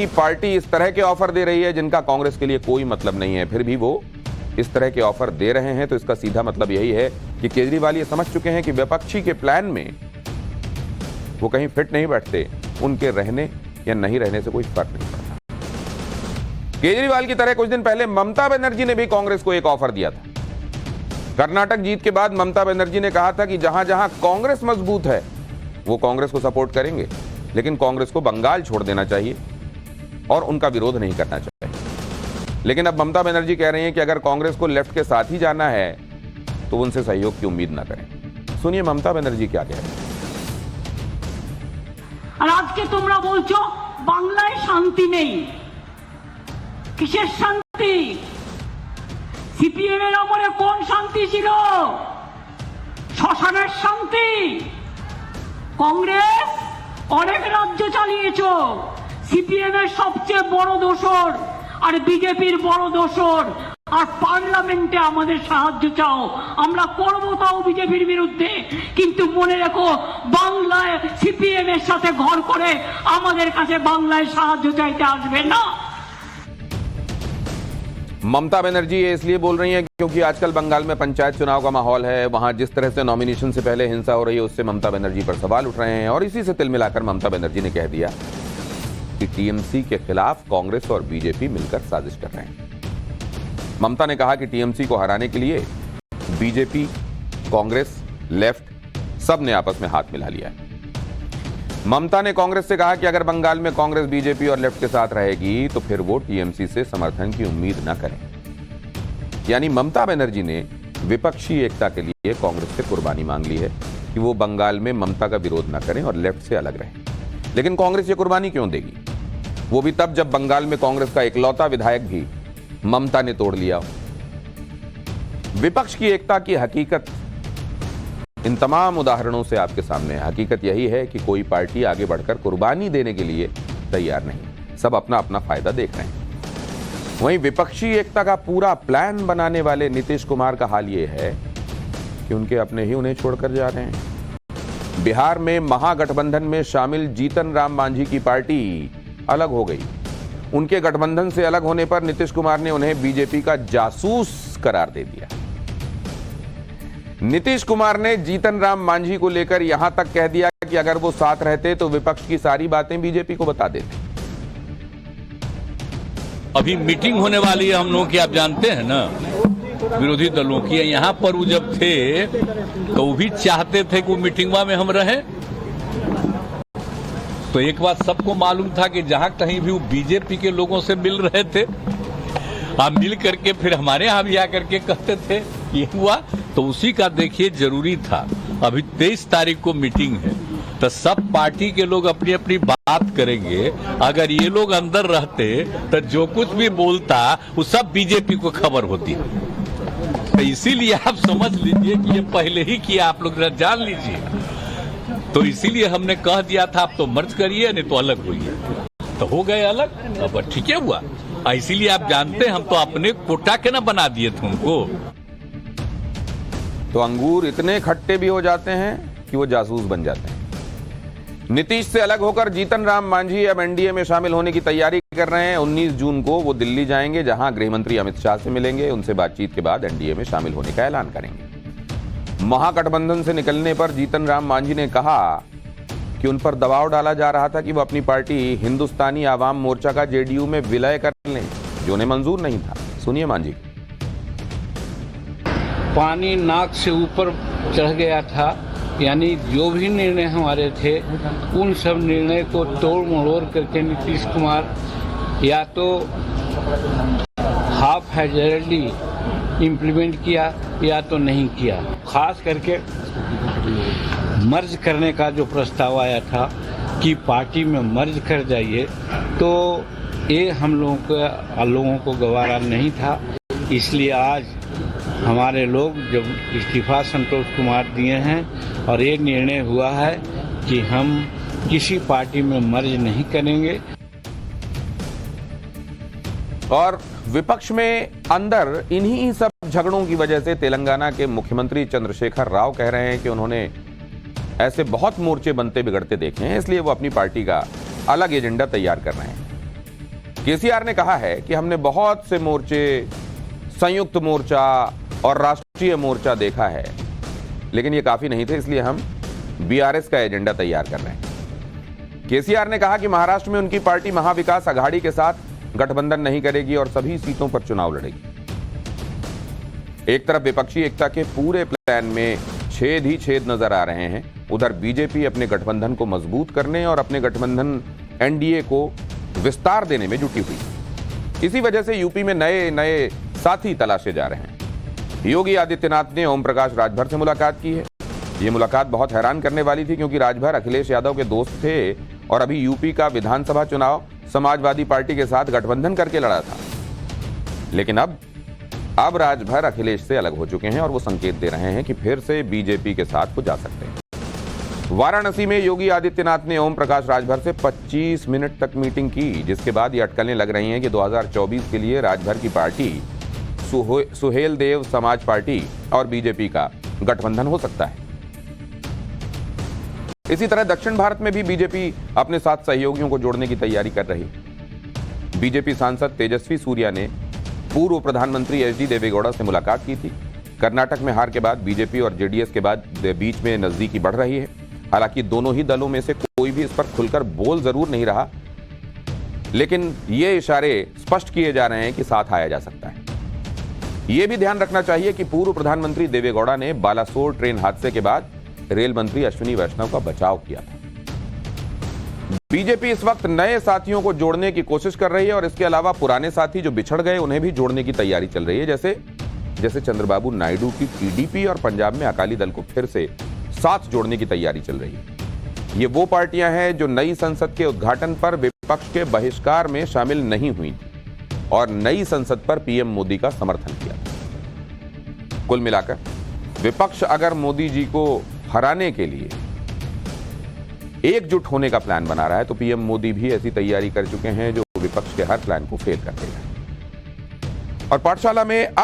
Party इस तरह के ऑफर दे रही है जिनका कांग्रेस के लिए कोई मतलब नहीं है, फिर भी वो इस तरह के ऑफर दे रहे हैं, तो इसका सीधा मतलब यही है कि केजरीवाल ये समझ चुके हैं कि विपक्षी के प्लान में वो कहीं फिट नहीं बैठते, उनके रहने या नहीं रहने से कोई फर्क नहीं पड़ता। केजरीवाल की तरह कुछ दिन पहले ममता बनर्जी ने भी कांग्रेस को एक ऑफर दिया था। कर्नाटक जीत के बाद ममता बनर्जी ने कहा था कि जहां जहां कांग्रेस मजबूत है वो कांग्रेस को सपोर्ट करेंगे, लेकिन कांग्रेस को बंगाल छोड़ देना चाहिए और उनका विरोध नहीं करना चाहिए। लेकिन अब ममता बनर्जी कह रही हैं कि अगर कांग्रेस को लेफ्ट के साथ ही जाना है तो उनसे सहयोग की उम्मीद ना करें। सुनिए ममता बनर्जी क्या कह रही हैं। আর আজকে তোমরা বলছো বাংলায় শান্তি নেই, কিসের শান্তি? সিপিএম এর আমলে কোন শান্তি ছিল? শ্মশানের শান্তি। কংগ্রেস অনেক রাজ্য চালিয়েছো, সিপিএম এর সবচেয়ে বড় দোসর আর বিজেপির বড় দোসর, আর পার্লামেন্টে আমাদের সাহায্য চাও, আমরা করব তাও বিজেপির বিরুদ্ধে, কিন্তু মনে রেখো বাংলায় সিপিএম এর সাথে ঘর করে আমাদের কাছে বাংলায় সাহায্য চাইতে আসবে না। ममता बनर्जी ये इसलिए बोल रही हैं क्योंकि आजकल बंगाल में पंचायत चुनाव का माहौल है, वहां जिस तरह से नॉमिनेशन से पहले हिंसा हो रही है उससे ममता बनर्जी पर सवाल उठ रहे हैं, और इसी से तिल मिलाकर ममता बनर्जी ने कह दिया कि टीएमसी के खिलाफ कांग्रेस और बीजेपी मिलकर साजिश कर रहे हैं। ममता ने कहा कि टीएमसी को हराने के लिए बीजेपी, कांग्रेस, लेफ्ट सब ने आपस में हाथ मिला लिया है। ममता ने कांग्रेस से कहा कि अगर बंगाल में कांग्रेस बीजेपी और लेफ्ट के साथ रहेगी तो फिर वो टीएमसी से समर्थन की उम्मीद न करें। यानी ममता बनर्जी ने विपक्षी एकता के लिए कांग्रेस से कुर्बानी मांग ली है कि वो बंगाल में ममता का विरोध न करें और लेफ्ट से अलग रहें। लेकिन कांग्रेस ये कुर्बानी क्यों देगी? वो भी तब जब बंगाल में कांग्रेस का इकलौता विधायक भी ममता ने तोड़ लिया। विपक्ष की एकता की हकीकत इन तमाम उदाहरणों से आपके सामने है। हकीकत यही है कि कोई पार्टी आगे बढ़कर कुर्बानी देने के लिए तैयार नहीं, सब अपना अपना फायदा देख रहे हैं। वहीं विपक्षी एकता का पूरा प्लान बनाने वाले नीतीश कुमार का हाल यह है कि उनके अपने ही उन्हें छोड़कर जा रहे हैं। बिहार में महागठबंधन में शामिल जीतन राम मांझी की पार्टी अलग हो गई। उनके गठबंधन से अलग होने पर नीतीश कुमार ने उन्हें बीजेपी का जासूस करार दे दिया। नीतीश कुमार ने जीतन राम मांझी को लेकर यहां तक कह दिया कि अगर वो साथ रहते तो विपक्ष की सारी बातें बीजेपी को बता देते। अभी मीटिंग होने वाली है हम लोगों की, आप जानते हैं ना, विरोधी दलों की। यहां पर वो जब थे तो वो भी चाहते थे कि वो मीटिंगवा में हम रहें। तो एक बात सबको मालूम था कि जहां कहीं भी वो बीजेपी के लोगों से मिल रहे थे, आप मिल करके फिर हमारे यहां भी आकर के कहते थे ये हुआ, तो उसी का देखिए जरूरी था। अभी 23 तारीख को मीटिंग है तो सब पार्टी के लोग अपनी अपनी बात करेंगे। अगर ये लोग अंदर रहते तो जो कुछ भी बोलता वो सब बीजेपी को खबर होती। तो इसीलिए आप समझ लीजिए कि ये पहले ही किया, आप लोग जान लीजिए। तो इसीलिए हमने कह दिया था आप तो मर्ज करिए नहीं तो अलग होइए, तो हो गए अलग। अब ठीक है हुआ, इसीलिए आप जानते हैं हम तो अपने कोटा के ना बना दिए थे उनको। तो अंगूर इतने खट्टे भी हो जाते हैं कि वो जासूस बन जाते हैं। नीतीश से अलग होकर जीतन राम मांझी अब एनडीए में शामिल होने की तैयारी कर रहे हैं। 19 जून को वो दिल्ली जाएंगे, जहां गृह मंत्री अमित शाह से मिलेंगे। उनसे बातचीत के बाद एनडीए में शामिल होने का ऐलान करेंगे। महागठबंधन से निकलने पर जीतन राम मांझी ने कहा कि उन पर दबाव डाला जा रहा था कि वो अपनी पार्टी हिंदुस्तानी आवाम मोर्चा का जेडीयू में विलय कर लें, जो उन्हें मंजूर नहीं था। सुनिए मांझी। पानी नाक से ऊपर चढ़ गया था, यानी जो भी निर्णय हमारे थे उन सब निर्णय को तोड़ मरोड़ करके नीतीश कुमार या तो हाफ हैजर्डली इम्प्लीमेंट किया या तो नहीं किया। खास करके मर्ज करने का जो प्रस्ताव आया था कि पार्टी में मर्ज कर जाइए, तो ये हम लोगों को गवारा नहीं था। इसलिए आज हमारे लोग जब इस्तीफा संतोष कुमार दिए हैं और ये निर्णय हुआ है कि हम किसी पार्टी में मर्ज नहीं करेंगे। और विपक्ष में अंदर इन्हीं सब झगड़ों की वजह से तेलंगाना के मुख्यमंत्री चंद्रशेखर राव कह रहे हैं कि उन्होंने ऐसे बहुत मोर्चे बनते बिगड़ते देखे हैं, इसलिए वो अपनी पार्टी का अलग एजेंडा तैयार कर रहे हैं। केसीआर ने कहा है कि हमने बहुत से मोर्चे, संयुक्त मोर्चा और राष्ट्रीय मोर्चा देखा है, लेकिन ये काफी नहीं थे, इसलिए हम बीआरएस का एजेंडा तैयार कर रहे हैं। केसीआर ने कहा कि महाराष्ट्र में उनकी पार्टी महाविकास अघाड़ी के साथ गठबंधन नहीं करेगी और सभी सीटों पर चुनाव लड़ेगी। एक तरफ विपक्षी एकता के पूरे प्लान में छेद ही छेद नजर आ रहे हैं, उधर बीजेपी अपने गठबंधन को मजबूत करने और अपने गठबंधन एनडीए को विस्तार देने में जुटी हुई। इसी वजह से यूपी में नए नए साथी तलाशे जा रहे हैं। योगी आदित्यनाथ ने ओम प्रकाश राजभर से मुलाकात की है। ये मुलाकात बहुत हैरान करने वाली थी, क्योंकि राजभर अखिलेश यादव के दोस्त थे और अभी यूपी का विधानसभा चुनाव समाजवादी पार्टी के साथ गठबंधन करके लड़ा था। लेकिन अब राजभर अखिलेश से अलग हो चुके हैं और वो संकेत दे रहे हैं कि फिर से बीजेपी के साथ वो जा सकते हैं। वाराणसी में योगी आदित्यनाथ ने ओम प्रकाश राजभर से 25 मिनट तक मीटिंग की, जिसके बाद ये अटकलें लग रही हैं कि 2024 के लिए राजभर की पार्टी सुहेल देव समाज पार्टी और बीजेपी का गठबंधन हो सकता है। इसी तरह दक्षिण भारत में भी बीजेपी अपने साथ सहयोगियों को जोड़ने की तैयारी कर रही। बीजेपी सांसद तेजस्वी सूर्या ने पूर्व प्रधानमंत्री एचडी देवेगौड़ा से मुलाकात की थी। कर्नाटक में हार के बाद बीजेपी और जेडीएस के बीच में नजदीकी बढ़ रही है। हालांकि दोनों ही दलों में से कोई भी इस पर खुलकर बोल जरूर नहीं रहा, लेकिन ये इशारे स्पष्ट किए जा रहे हैं कि साथ आया जा सकता है। यह भी ध्यान रखना चाहिए कि पूर्व प्रधानमंत्री देवेगौड़ा ने बालासोर ट्रेन हादसे के बाद रेल मंत्री अश्विनी वैष्णव का बचाव किया था। बीजेपी इस वक्त नए साथियों को जोड़ने की कोशिश कर रही है और इसके अलावा पुराने साथी जो बिछड़ गए उन्हें भी जोड़ने की तैयारी चल रही है। जैसे चंद्रबाबू नायडू की टीडीपी और पंजाब में अकाली दल को फिर से साथ जोड़ने की तैयारी चल रही है। ये वो पार्टियां हैं जो नई संसद के उद्घाटन पर विपक्ष के बहिष्कार में शामिल नहीं हुई और नई संसद पर पीएम मोदी का समर्थन किया। कुल मिलाकर विपक्ष अगर मोदी जी को हराने के लिए एकजुट होने का प्लान बना रहा है, तो पीएम मोदी भी ऐसी तैयारी कर चुके हैं जो विपक्ष के हर प्लान को फेल कर देगा। और पाठशाला में अब